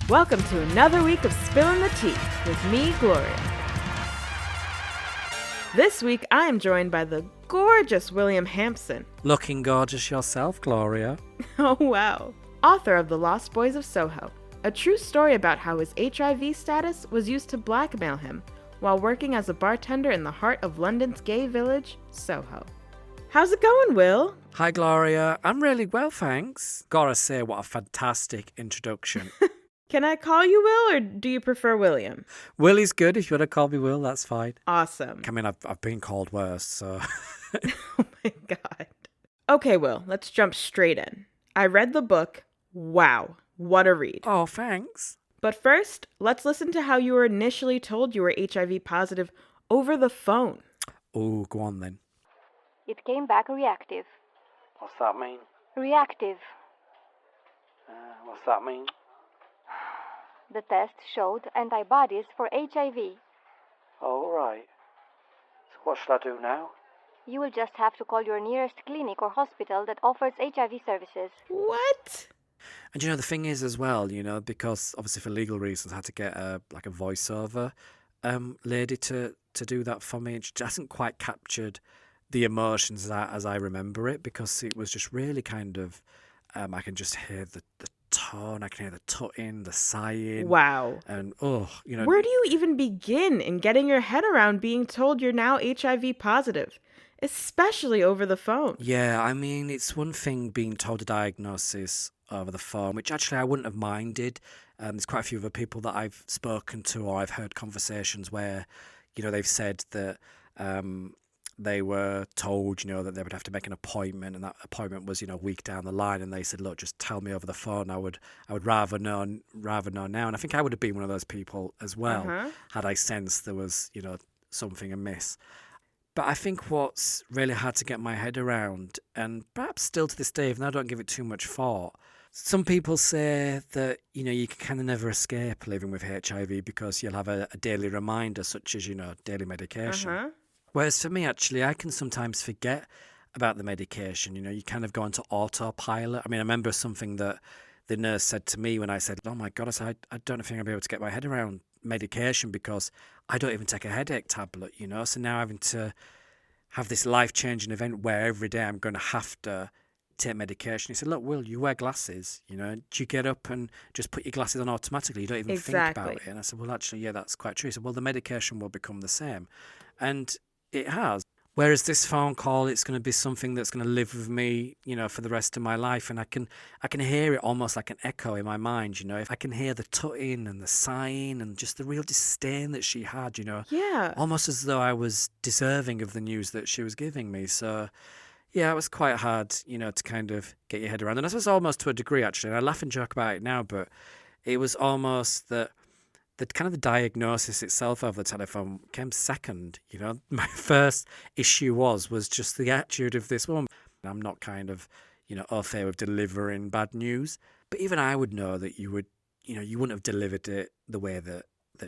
Welcome to another week of Spillin the Tea with me, Gloria. This week, I am joined by the gorgeous William Hampson. Looking gorgeous yourself, Gloria. Oh, wow. Author of The Lost Boys of Soho, a true story about how his HIV status was used to blackmail him while working as a bartender in the heart of London's gay village, Soho. How's it going, Will? Hi, Gloria. I'm really well, thanks. Gotta say, what a fantastic introduction. Can I call you Will, or do you prefer William? Willie's good. If you want to call me Will, that's fine. Awesome. I mean, I've been called worse, so... Oh my God. Okay, Will, let's jump straight in. I read the book. Wow, what a read. Oh, thanks. But first, let's listen to how you were initially told you were HIV positive over the phone. Oh, go on then. It came back reactive. What's that mean? Reactive. What's that mean? The test showed antibodies for HIV. Oh, right. So what should I do now? You will just have to call your nearest clinic or hospital that offers HIV services. What? And the thing is as well, because obviously for legal reasons I had to get a voiceover lady to do that for me. It hasn't quite captured the emotions as I remember it, because it was just really kind of, I can just hear the tone, I can hear the tutting, the sighing. Wow. And, Where do you even begin in getting your head around being told you're now HIV positive, especially over the phone? Yeah, I mean, it's one thing being told a diagnosis over the phone, which actually I wouldn't have minded. There's quite a few other people that I've spoken to, or I've heard conversations where, they've said that they were told, that they would have to make an appointment, and that appointment was, a week down the line, and they said, look, just tell me over the phone. I would rather know now. And I think I would have been one of those people as well, had I sensed there was, something amiss. But I think what's really hard to get my head around, and perhaps still to this day, even though I don't give it too much thought, some people say that, you can kind of never escape living with HIV because you'll have a daily reminder, such as, daily medication. Whereas for me, actually, I can sometimes forget about the medication. You kind of go into autopilot. I mean, I remember something that the nurse said to me when I said, oh my God, I don't think I'll be able to get my head around medication because I don't even take a headache tablet, So now having to have this life-changing event where every day I'm going to have to take medication. He said, look, Will, you wear glasses, do you get up and just put your glasses on automatically? You don't even think about it. And I said, well, actually, yeah, that's quite true. He said, well, the medication will become the same. And it has. Whereas this phone call, it's going to be something that's going to live with me, for the rest of my life. And I can hear it almost like an echo in my mind, If I can hear the tutting and the sighing and just the real disdain that she had, Yeah. Almost as though I was deserving of the news that she was giving me. So, yeah, it was quite hard, to kind of get your head around. And this was almost to a degree, actually. And I laugh and joke about it now, but it was almost that the kind of the diagnosis itself over the telephone came second. My first issue was just the attitude of this woman. I'm not kind of, au fait with delivering bad news, but even I would know that you would, you wouldn't have delivered it the way that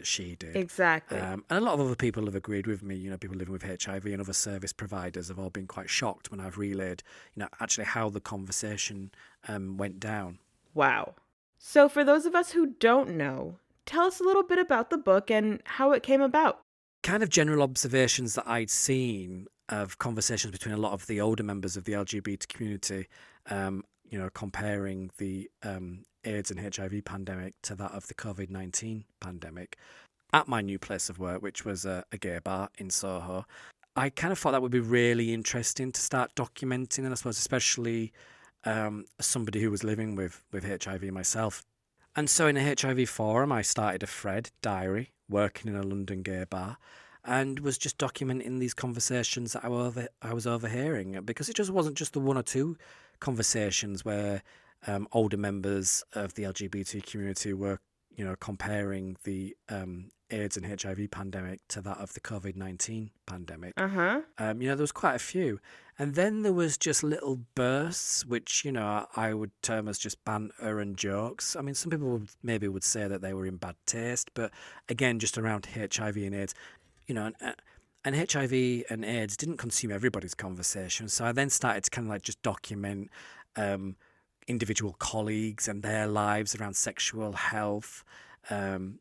she did. Exactly. And a lot of other people have agreed with me. People living with HIV and other service providers have all been quite shocked when I've relayed, actually how the conversation went down. Wow. So for those of us who don't know, tell us a little bit about the book and how it came about. Kind of general observations that I'd seen of conversations between a lot of the older members of the LGBT community, comparing the AIDS and HIV pandemic to that of the COVID-19 pandemic. At my new place of work, which was a gay bar in Soho, I kind of thought that would be really interesting to start documenting, and I suppose especially as somebody who was living with HIV myself. And so in a HIV forum, I started a thread diary, working in a London gay bar, and was just documenting these conversations that I was overhearing, because it just wasn't just the one or two conversations where older members of the LGBT community were, comparing the AIDS and HIV pandemic to that of the COVID-19 pandemic. There was quite a few. And then there was just little bursts, which, I would term as just banter and jokes. I mean, some people would say that they were in bad taste, but again, just around HIV and AIDS, and HIV and AIDS didn't consume everybody's conversation. So I then started to kind of just document individual colleagues and their lives around sexual health, and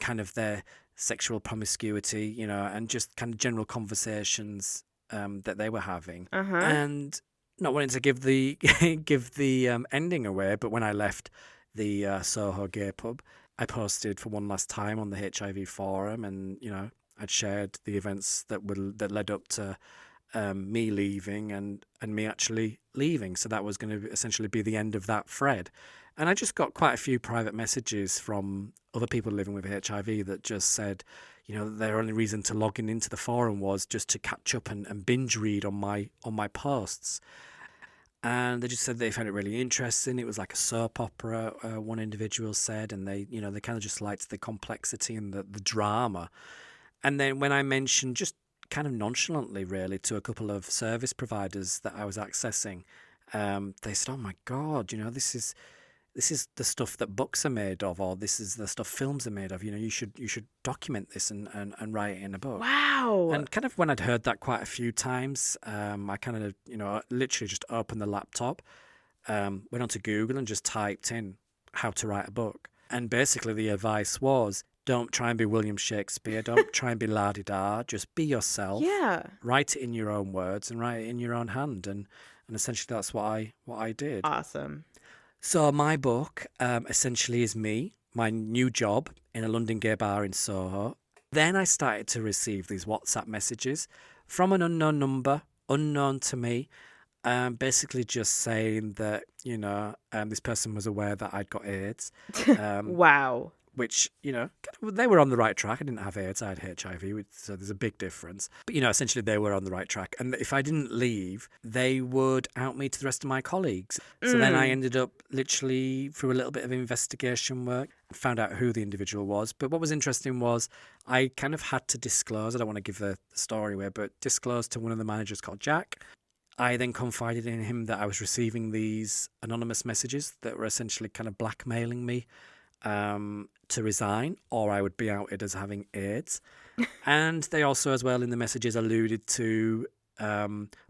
kind of their sexual promiscuity, and just kind of general conversations that they were having. And not wanting to give the ending away, but when I left the Soho gay pub, I posted for one last time on the HIV forum, and I'd shared the events that led up to me leaving and me actually leaving. So that was going to essentially be the end of that thread. And I just got quite a few private messages from other people living with HIV that just said, their only reason to logging into the forum was just to catch up and binge read on my posts. And they just said they found it really interesting. It was like a soap opera, one individual said, and they kind of just liked the complexity and the drama. And then when I mentioned just kind of nonchalantly, really, to a couple of service providers that I was accessing, they said, "Oh my God, this is the stuff that books are made of, or this is the stuff films are made of. You should document this and write it in a book." Wow. And kind of when I'd heard that quite a few times, I kind of literally just opened the laptop, went onto Google and just typed in how to write a book. And basically the advice was, don't try and be William Shakespeare. Don't try and be la-di-da. Just be yourself. Yeah. Write it in your own words and write it in your own hand. And essentially that's what I did. Awesome. So my book essentially is me, my new job in a London gay bar in Soho. Then I started to receive these WhatsApp messages from an unknown number, unknown to me, basically just saying that, this person was aware that I'd got AIDS. Wow. Which, they were on the right track. I didn't have AIDS, I had HIV, so there's a big difference. But, essentially they were on the right track. And if I didn't leave, they would out me to the rest of my colleagues. So then I ended up literally through a little bit of investigation work, found out who the individual was. But what was interesting was I kind of had to disclose, I don't want to give the story away, but disclose to one of the managers called Jack. I then confided in him that I was receiving these anonymous messages that were essentially kind of blackmailing me to resign, or I would be outed as having AIDS. And they also, as well, in the messages alluded to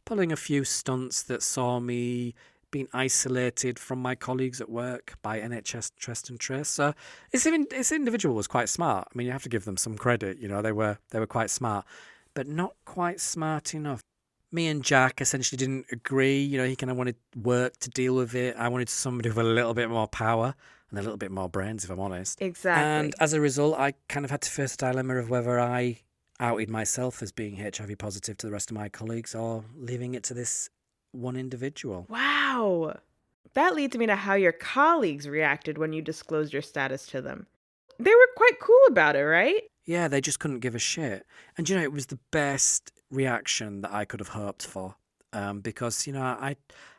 pulling a few stunts that saw me being isolated from my colleagues at work by NHS Trust and Trace. So this individual was quite smart. I mean, you have to give them some credit. They were quite smart, but not quite smart enough. Me and Jack essentially didn't agree. He kind of wanted work to deal with it. I wanted somebody with a little bit more power and a little bit more brains, if I'm honest. Exactly. And as a result, I kind of had to face the dilemma of whether I outed myself as being HIV positive to the rest of my colleagues or leaving it to this one individual. Wow. That leads me to how your colleagues reacted when you disclosed your status to them. They were quite cool about it, right? Yeah, they just couldn't give a shit. And, it was the best reaction that I could have hoped for. Because,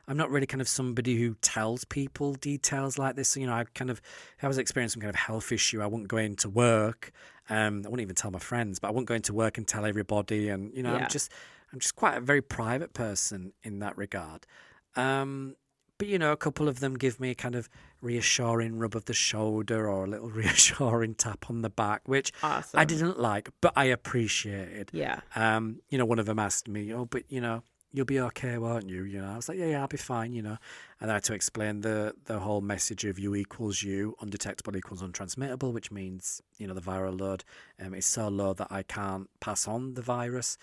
I'm not really kind of somebody who tells people details like this. If I was experiencing some kind of health issue, I wouldn't go into work. I wouldn't even tell my friends, but I wouldn't go into work and tell everybody. And, Yeah. I'm just quite a very private person in that regard. But, a couple of them give me a kind of reassuring rub of the shoulder or a little reassuring tap on the back, which Awesome. I didn't like, but I appreciated. Yeah. One of them asked me, "Oh, but, you'll be okay, won't you?" I was like, yeah, I'll be fine, And I had to explain the whole message of U equals U, undetectable equals untransmittable, which means, the viral load is so low that I can't pass on the virus.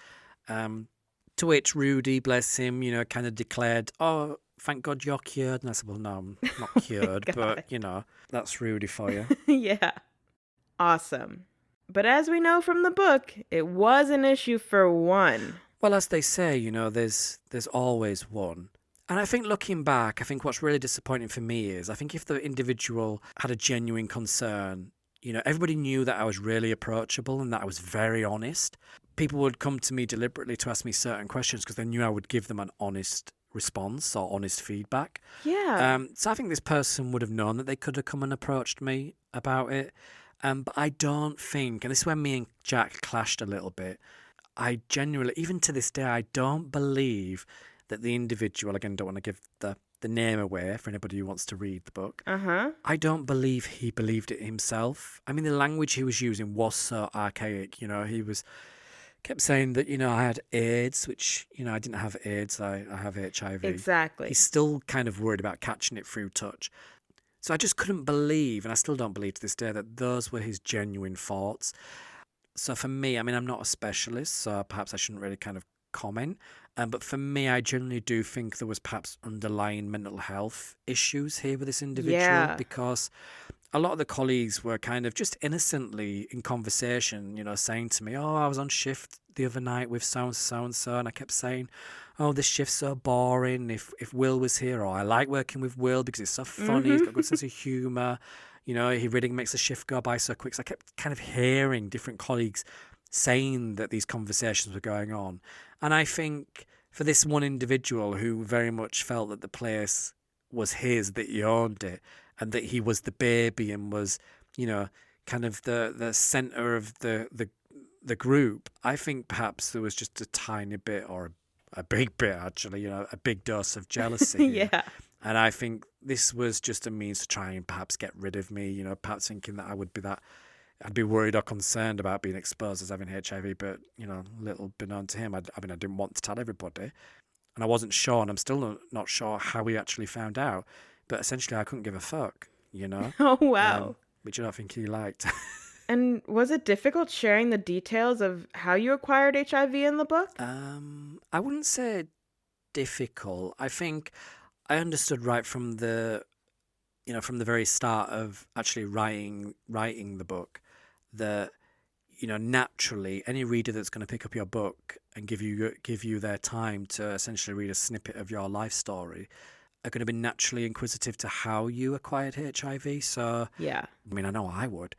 To which Rudy, bless him, kind of declared, "Oh, thank God you're cured." And I said, "Well, no, I'm not cured, but, that's Rudy for you." Yeah. Awesome. But as we know from the book, it was an issue for one. Well, as they say, there's always one. And I think looking back, I think what's really disappointing for me is I think if the individual had a genuine concern, everybody knew that I was really approachable and that I was very honest. People would come to me deliberately to ask me certain questions because they knew I would give them an honest response or honest feedback. Yeah. So I think this person would have known that they could have come and approached me about it. But I don't think, and this is where me and Jack clashed a little bit, I genuinely, even to this day, I don't believe that the individual, again, don't want to give the name away for anybody who wants to read the book. I don't believe he believed it himself. I mean, the language he was using was so archaic. He was kept saying that, I had AIDS, which, I didn't have AIDS, I have HIV. Exactly. He's still kind of worried about catching it through touch. So I just couldn't believe, and I still don't believe to this day, that those were his genuine thoughts. So for me, I mean, I'm not a specialist, so perhaps I shouldn't really kind of comment. But for me, I generally do think there was perhaps underlying mental health issues here with this individual, Yeah. because a lot of the colleagues were kind of just innocently in conversation, saying to me, "Oh, I was on shift the other night with so and so," and I kept saying, "Oh, this shift's so boring. If Will was here, or I like working with Will because he's so funny, he's got a good sense of humour. He really makes the shift go by so quick." So I kept kind of hearing different colleagues saying that these conversations were going on, and I think for this one individual who very much felt that the place was his, that he owned it, and that he was the baby and was, kind of the centre of the group, I think perhaps there was just a tiny bit, or a big bit actually, a big dose of jealousy here. Yeah. And I think this was just a means to try and perhaps get rid of me, perhaps thinking that I'd be worried or concerned about being exposed as having HIV, but, little beknown to him, I didn't want to tell everybody. And I wasn't sure, and I'm still not sure how he actually found out. But essentially, I couldn't give a fuck, Oh, wow. which I don't think he liked. And was it difficult sharing the details of how you acquired HIV in the book? I wouldn't say difficult. I think I understood right from the very start of actually writing the book that, naturally any reader that's going to pick up your book and give you their time to essentially read a snippet of your life story are going to be naturally inquisitive to how you acquired HIV. So, Yeah. I mean, I know I would.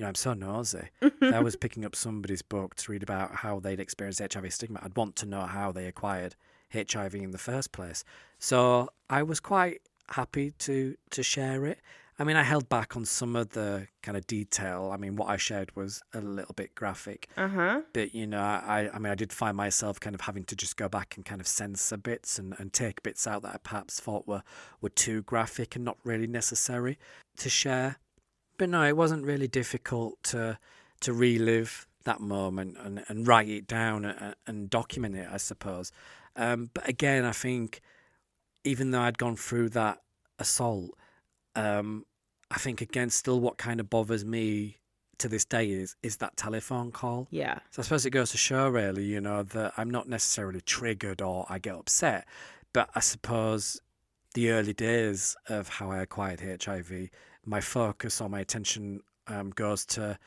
I'm so nosy. If I was picking up somebody's book to read about how they'd experienced HIV stigma, I'd want to know how they acquired HIV in the first place. So I was quite happy to share it. I mean, I held back on some of the kind of detail. I mean, what I shared was a little bit graphic. Uh-huh. But, I did find myself kind of having to just go back and kind of censor bits and take bits out that I perhaps thought were too graphic and not really necessary to share. But no, it wasn't really difficult to relive that moment and write it down and document it, I suppose. But again, I think even though I'd gone through that assault, I think, again, still what kind of bothers me to this day is that telephone call. Yeah. So I suppose it goes to show, really, that I'm not necessarily triggered or I get upset, but I suppose the early days of how I acquired HIV, my focus or my attention goes to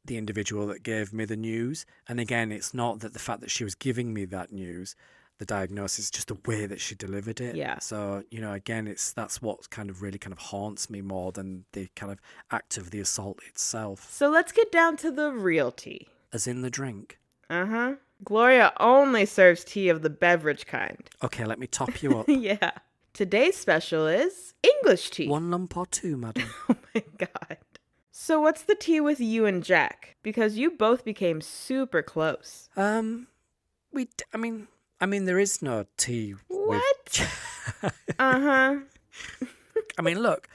the individual that gave me the news. And again, it's not that the fact that she was giving me that news, the diagnosis, just the way that she delivered it. Yeah. So, again, that's what kind of really kind of haunts me more than the kind of act of the assault itself. So let's get down to the real tea. As in the drink. Uh-huh. Gloria only serves tea of the beverage kind. Okay, let me top you up. Yeah. Today's special is English tea. 1 lump or 2, madam? Oh my God. So what's the tea with you and Jack? Because you both became super close. I mean, there is no tea. What? Uh-huh. I mean, look,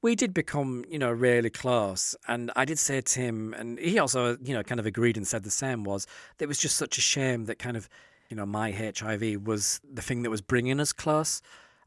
we did become, really close. And I did say to him, and he also, kind of agreed and said the same, was that it was just such a shame that kind of, my HIV was the thing that was bringing us close.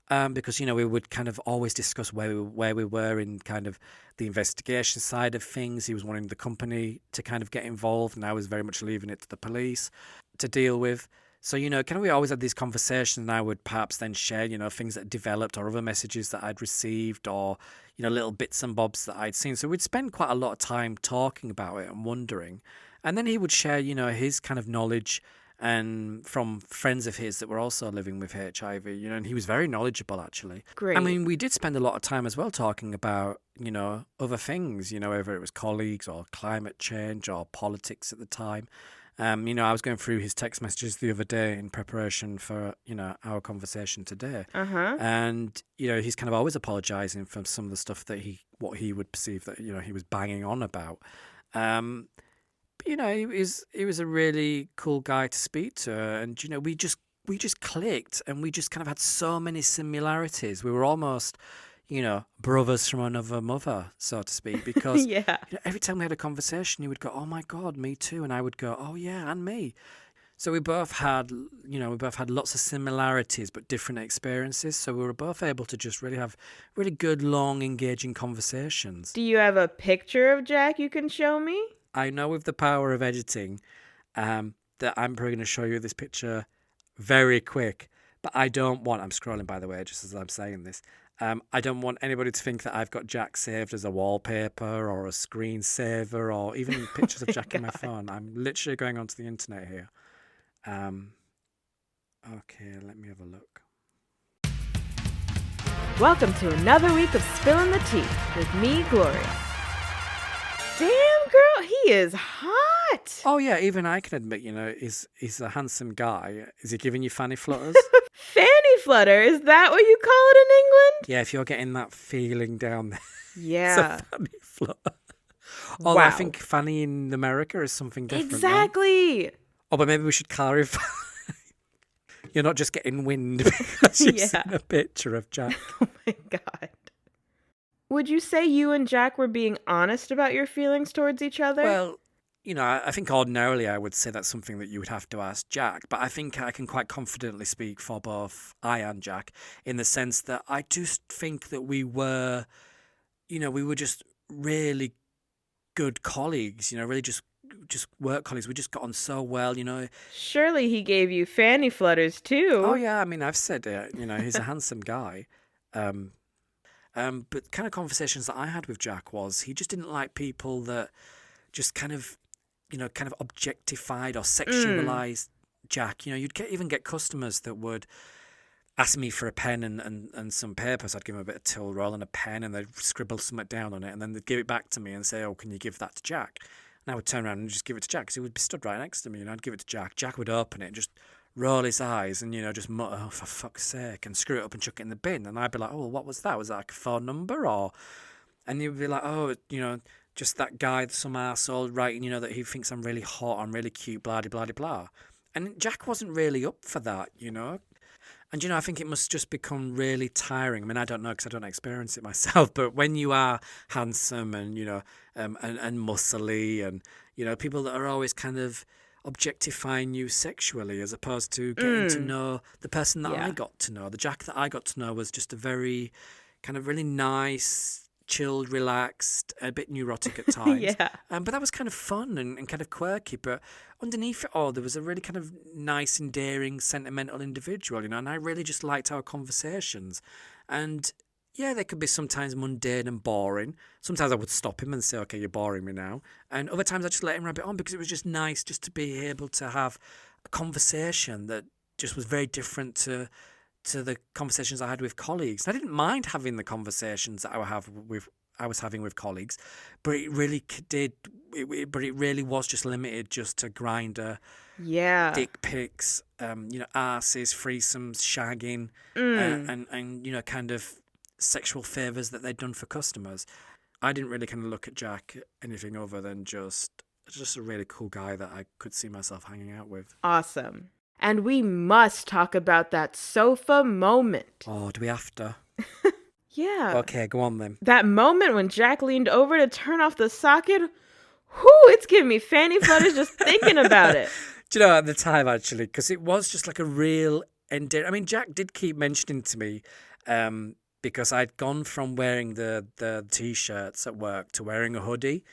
Because, we would kind of always discuss where we were in kind of the investigation side of things. He was wanting the company to kind of get involved, and I was very much leaving it to the police to deal with. So, kind of we always had these conversations, and I would perhaps then share, things that developed or other messages that I'd received or, little bits and bobs that I'd seen. So we'd spend quite a lot of time talking about it and wondering. And then he would share, his kind of knowledge and from friends of his that were also living with HIV, and he was very knowledgeable, actually. Great. I mean, we did spend a lot of time as well talking about, other things, whether it was colleagues or climate change or politics at the time. I was going through his text messages the other day in preparation for, our conversation today. Uh-huh. And, he's kind of always apologising for some of the stuff that what he would perceive that, he was banging on about. But, he was a really cool guy to speak to. And, we just clicked and we just kind of had so many similarities. We were almost, brothers from another mother, so to speak, because Yeah. every time we had a conversation, he would go, "Oh my God, me too," and I would go, "Oh yeah, and me." So we both had lots of similarities but different experiences. So we were both able to just really have really good, long, engaging conversations. Do you have a picture of Jack you can show me? I know with the power of editing, that I'm probably going to show you this picture very quick. But I don't want, I'm scrolling by the way, just as I'm saying this. I don't want anybody to think that I've got Jack saved as a wallpaper or a screensaver or even pictures of Jack in my phone. I'm literally going onto the internet here. Okay, let me have a look. Welcome to another week of Spillin the Tea with me, Gloria. Damn, girl, he is hot. Oh yeah, even I can admit, he's a handsome guy. Is he giving you fanny flutters? Fanny flutter, is that what you call it in England? Yeah, if you're getting that feeling down there, Yeah. it's a fanny flutter. Although Wow. I think fanny in America is something different. no? Exactly. Oh, but maybe we should clarify. You're not just getting wind because you've Yeah. seen a picture of Jack. Oh my God. Would you say you and Jack were being honest about your feelings towards each other? Well, I think ordinarily I would say that's something that you would have to ask Jack, but I think I can quite confidently speak for both I and Jack in the sense that I just think that we were just really good colleagues, really just work colleagues. We just got on so well, Surely he gave you fanny flutters too. Oh yeah, I mean I've said it, he's a handsome guy. But kind of conversations that I had with Jack was he just didn't like people that just kind of objectified or sexualized Jack. You'd even get customers that would ask me for a pen and some paper, so I'd give them a bit of till roll and a pen, and they'd scribble something down on it, and then they'd give it back to me and say, "Oh, can you give that to Jack?" And I would turn around and just give it to Jack because he would be stood right next to me, and I'd give it to Jack. Jack would open it and just roll his eyes and just mutter, "Oh, for fuck's sake," and screw it up and chuck it in the bin. And I'd be like, "Oh, well, what was that? Was that like a phone number or?" And he'd be like, "Oh, just that guy, some arsehole writing, that he thinks I'm really hot, I'm really cute, blah, blah, blah, blah." And Jack wasn't really up for that, And, I think it must just become really tiring. I mean, I don't know because I don't experience it myself, but when you are handsome and, and muscly and, people that are always kind of objectifying you sexually as opposed to getting to know the person that I got to know. The Jack that I got to know was just a very kind of really nice, chilled, relaxed, a bit neurotic at times. Yeah. But that was kind of fun and kind of quirky. But underneath it all, there was a really kind of nice, endearing, sentimental individual, and I really just liked our conversations. And yeah, they could be sometimes mundane and boring. Sometimes I would stop him and say, "Okay, you're boring me now." And other times I just let him rabbit on because it was just nice just to be able to have a conversation that just was very different to the conversations I had with colleagues. And I didn't mind having the conversations that I was having with colleagues, but it really but it really was just limited just to grinder, dick pics, arses, threesomes, shagging, and kind of sexual favours that they'd done for customers. I didn't really kind of look at Jack anything other than just a really cool guy that I could see myself hanging out with. Awesome. And we must talk about that sofa moment. Oh, do we have to? Yeah. Okay, go on then. That moment when Jack leaned over to turn off the socket. Whoo, it's giving me fanny flutters just thinking about it. Do you know, at the time, actually, because it was just like a real endear. I mean, Jack did keep mentioning to me, because I'd gone from wearing the T-shirts at work to wearing a hoodie.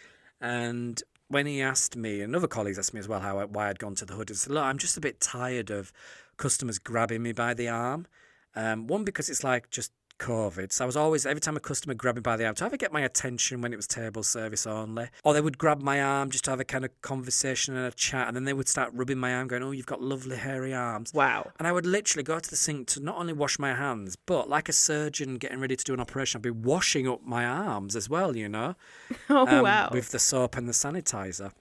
And when he asked me, and other colleagues asked me as well why I'd gone to the hoodie, I said, "Look, I'm just a bit tired of customers grabbing me by the arm. One, because it's like just COVID. So I was always, every time a customer grabbed me by the arm to either get my attention when it was table service only, or they would grab my arm just to have a kind of conversation and a chat, and then they would start rubbing my arm going, 'Oh, you've got lovely hairy arms.' Wow. And I would literally go to the sink to not only wash my hands, but like a surgeon getting ready to do an operation, I'd be washing up my arms as well, Oh, wow. with the soap and the sanitizer.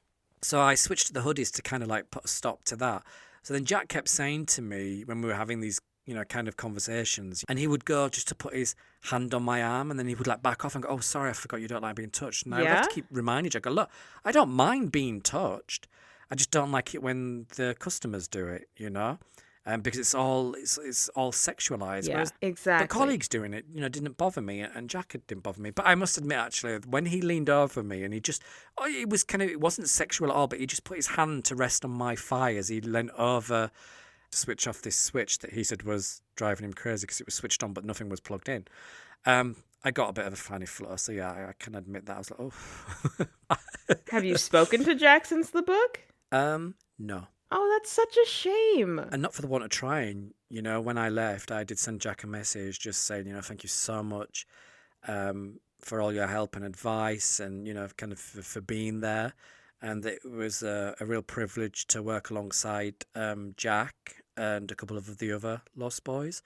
So I switched to the hoodies to kind of like put a stop to that. So then Jack kept saying to me when we were having these kind of conversations, and he would go just to put his hand on my arm, and then he would like back off and go, "Oh, sorry, I forgot you don't like being touched." And I would have to keep reminding Jack, "Look, I don't mind being touched. I just don't like it when the customers do it, because it's all sexualized. Yeah, Whereas exactly. the colleagues doing it, didn't bother me, and Jack didn't bother me. But I must admit, actually, when he leaned over me and he just, it wasn't sexual at all, but he just put his hand to rest on my thigh as he leant over to switch off this switch that he said was driving him crazy because it was switched on but nothing was plugged in. I got a bit of a fanny flutter, so yeah, I can admit that. I was like, oh. Have you spoken to Jack since the book? No. Oh, that's such a shame. And not for the want of trying. When I left, I did send Jack a message just saying, thank you so much for all your help and advice and, kind of for being there. And it was a real privilege to work alongside Jack and a couple of the other Lost Boys.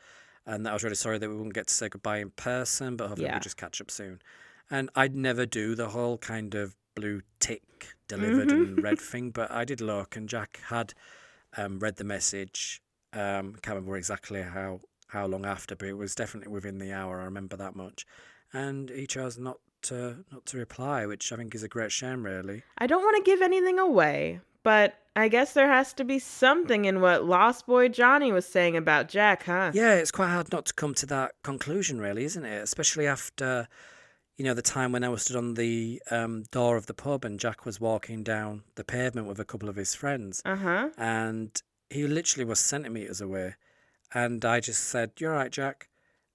And I was really sorry that we wouldn't get to say goodbye in person, but hopefully we'll just catch up soon. And I'd never do the whole kind of blue tick delivered and red thing, but I did look, and Jack had read the message. Can't remember exactly how long after, but it was definitely within the hour. I remember that much. And he chose not to reply, which I think is a great shame, really. I don't want to give anything away, but I guess there has to be something in what Lost Boy Johnny was saying about Jack, huh? Yeah, it's quite hard not to come to that conclusion, really, isn't it? Especially after, the time when I was stood on the door of the pub and Jack was walking down the pavement with a couple of his friends. Uh-huh. And he literally was centimetres away. And I just said, "You're right, Jack,"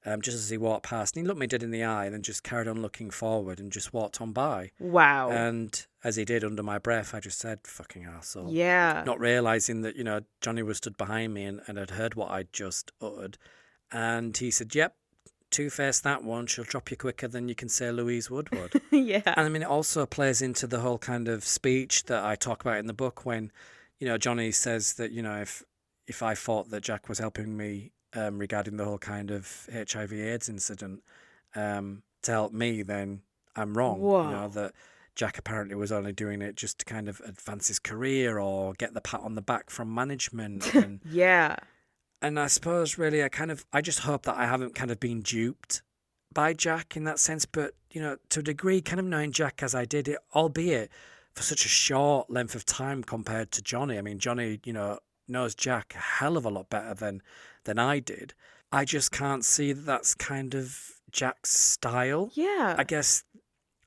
just as he walked past. And he looked me dead in the eye and then just carried on looking forward and just walked on by. Wow. And as he did, under my breath, I just said, "Fucking arsehole." Yeah. Not realising that, Johnny was stood behind me and had heard what I'd just uttered. And he said, "Yep, Two-Face that one. She'll drop you quicker than you can say Louise Woodward." Yeah. And I mean, it also plays into the whole kind of speech that I talk about in the book when, Johnny says that, if I thought that Jack was helping me regarding the whole kind of HIV/AIDS incident to help me, then I'm wrong. Whoa. That Jack apparently was only doing it just to kind of advance his career or get the pat on the back from management. And, yeah. and I suppose really I just hope that I haven't kind of been duped by Jack in that sense. But, to a degree, kind of knowing Jack as I did, it, albeit for such a short length of time compared to Johnny. I mean, Johnny, knows Jack a hell of a lot better than I did. I just can't see that that's kind of Jack's style. Yeah. I guess,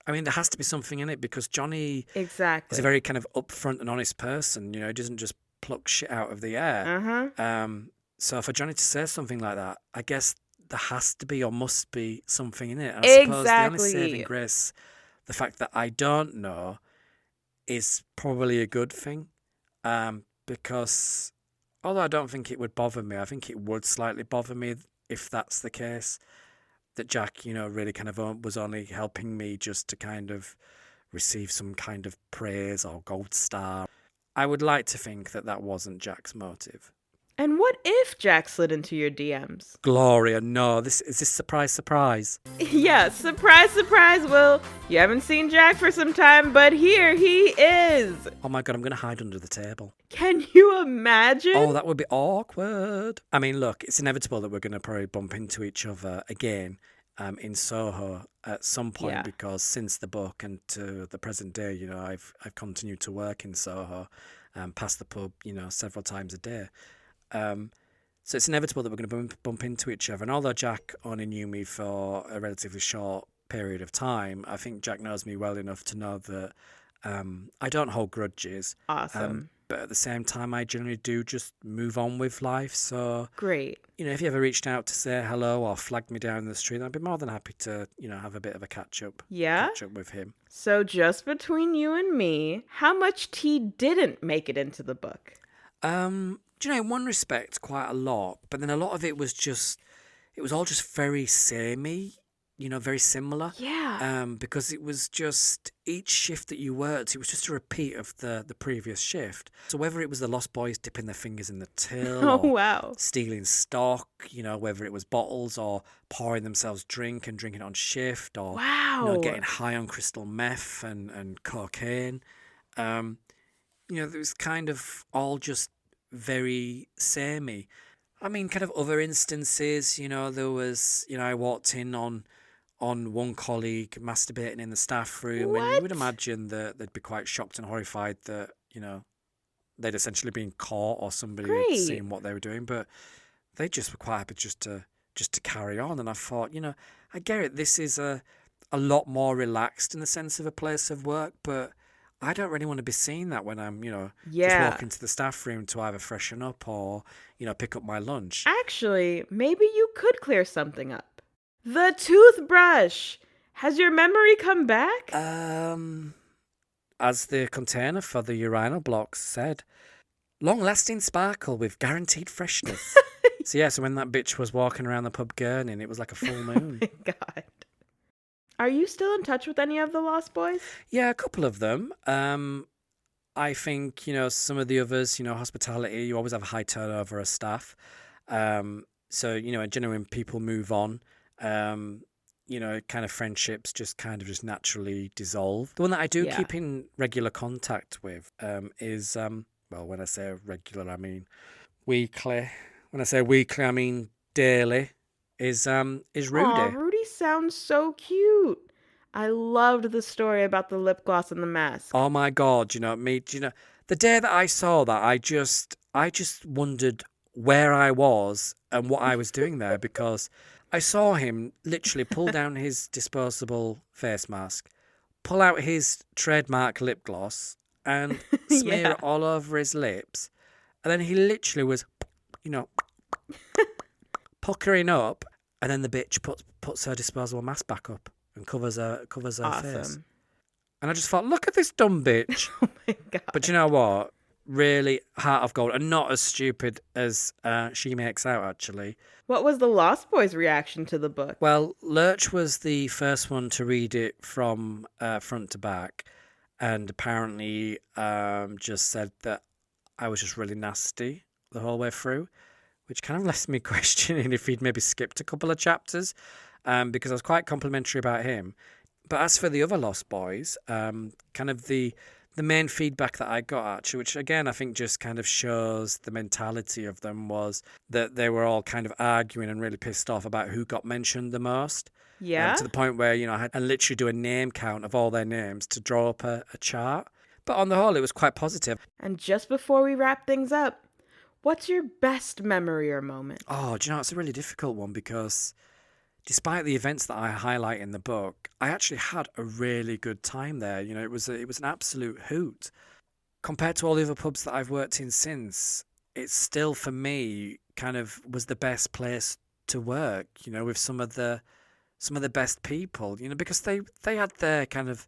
there has to be something in it because Johnny Exactly. is a very kind of upfront and honest person. He doesn't just pluck shit out of the air. Uh-huh. So for Johnny to say something like that, I guess there has to be or must be something in it. And I suppose the only saving grace, the fact that I don't know, is probably a good thing. Because although I don't think it would bother me, I think it would slightly bother me if that's the case, that Jack, really kind of was only helping me just to kind of receive some kind of praise or gold star. I would like to think that that wasn't Jack's motive. And what if Jack slid into your DMs? Gloria, no, is this surprise? Yeah, surprise, Will. You haven't seen Jack for some time, but here he is. Oh my God, I'm going to hide under the table. Can you imagine? Oh, that would be awkward. I mean, look, it's inevitable that we're going to probably bump into each other again in Soho at some point because since the book and to the present day, I've continued to work in Soho, past the pub, several times a day. So it's inevitable that we're going to bump into each other. And although Jack only knew me for a relatively short period of time, I think Jack knows me well enough to know that I don't hold grudges. Awesome. But at the same time, I generally do just move on with life. So great. If you ever reached out to say hello or flagged me down the street, I'd be more than happy to, have a bit of a catch up. Yeah? Catch up with him. So just between you and me, how much tea didn't make it into the book? In one respect, quite a lot, but then a lot of it was all just very samey, very similar. Yeah. Because it was just each shift that you worked, it was just a repeat of the previous shift. So whether it was the Lost Boys dipping their fingers in the till, oh or wow, stealing stock, whether it was bottles or pouring themselves drink and drinking on shift, or wow, getting high on crystal meth and cocaine. It was kind of all just very samey. I mean, kind of other instances, there was, I walked in on one colleague masturbating in the staff room, what? and you would imagine that they'd be quite shocked and horrified that, they'd essentially been caught or somebody had Great. seen what they were doing, but they just were quite happy just to carry on. And I thought, I get it. This is a lot more relaxed in the sense of a place of work, but I don't really want to be seeing that when I'm, just walking to the staff room to either freshen up or, pick up my lunch. Actually, maybe you could clear something up. The toothbrush! Has your memory come back? As the container for the urinal blocks said, long-lasting sparkle with guaranteed freshness. So when that bitch was walking around the pub gurning, it was like a full moon. Oh my God. Are you still in touch with any of the Lost Boys? Yeah, a couple of them. I think, some of the others, hospitality, you always have a high turnover of staff. So, genuine people move on. Kind of friendships just naturally dissolve. The one that I do keep in regular contact with is, when I say regular, I mean weekly. When I say weekly, I mean daily, is Rudy. Aw, Rudy sounds so cute. I loved the story about the lip gloss and the mask. Oh my God, the day that I saw that, I just wondered where I was and what I was doing there, because I saw him literally pull down his disposable face mask, pull out his trademark lip gloss and smear it all over his lips. And then he literally was, puckering up, and then the bitch puts her disposable mask back up and covers her face. And I just thought, look at this dumb bitch. Oh my God. But you know what? Really heart of gold, and not as stupid as she makes out, actually. What was the Lost Boys' reaction to the book? Well, Lurch was the first one to read it from front to back, and apparently just said that I was just really nasty the whole way through, which kind of left me questioning if he'd maybe skipped a couple of chapters, because I was quite complimentary about him. But as for the other Lost Boys, kind of the main feedback that I got, actually, which again I think just kind of shows the mentality of them, was that they were all kind of arguing and really pissed off about who got mentioned the most. Yeah? To the point where, I had to literally do a name count of all their names to draw up a chart. But on the whole, it was quite positive. And just before we wrap things up, what's your best memory or moment? Oh, do you know, it's a really difficult one, because despite the events that I highlight in the book, I actually had a really good time there. It was an absolute hoot. Compared to all the other pubs that I've worked in since, it still, for me, kind of was the best place to work, with some of the best people, because they had their kind of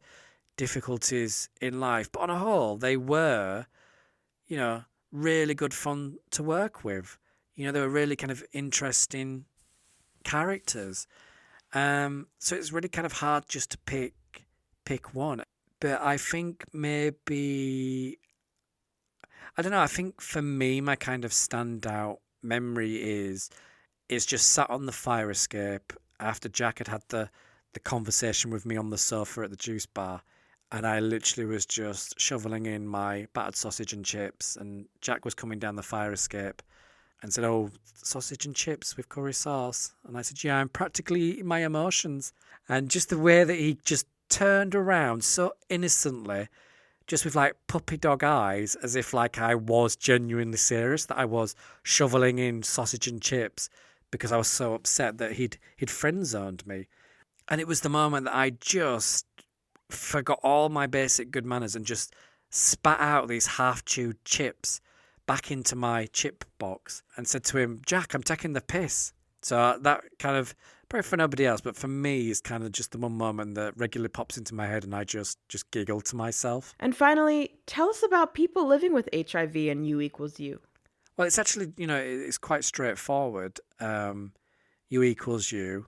difficulties in life. But on a whole, they were, really good fun to work with. They were really kind of interesting characters. So it's really kind of hard just to pick one. But I think maybe, I don't know, I think for me, my kind of standout memory is just sat on the fire escape after Jack had the conversation with me on the sofa at the juice bar. And I literally was just shoveling in my battered sausage and chips, and Jack was coming down the fire escape and said, "Oh, sausage and chips with curry sauce." And I said, "Yeah, I'm practically eating my emotions." And just the way that he just turned around so innocently, just with like puppy dog eyes, as if like I was genuinely serious, that I was shoveling in sausage and chips because I was so upset that he'd friend zoned me. And it was the moment that I just forgot all my basic good manners and just spat out these half-chewed chips back into my chip box and said to him, "Jack, I'm taking the piss." So that kind of, probably for nobody else, but for me, is kind of just the one moment that regularly pops into my head, and I just giggle to myself. And finally, tell us about people living with HIV and U equals U. Well, it's actually, it's quite straightforward. U equals U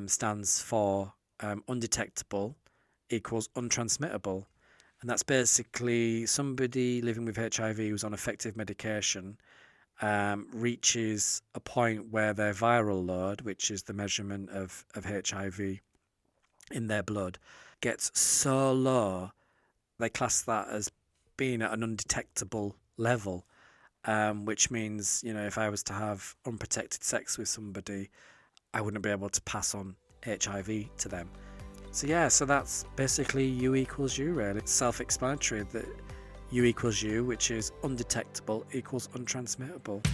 stands for undetectable equals untransmittable. And that's basically somebody living with HIV who's on effective medication reaches a point where their viral load, which is the measurement of HIV in their blood, gets so low, they class that as being at an undetectable level, which means, if I was to have unprotected sex with somebody, I wouldn't be able to pass on HIV to them. So that's basically U equals U, really. It's self-explanatory that U equals U, which is undetectable equals untransmittable.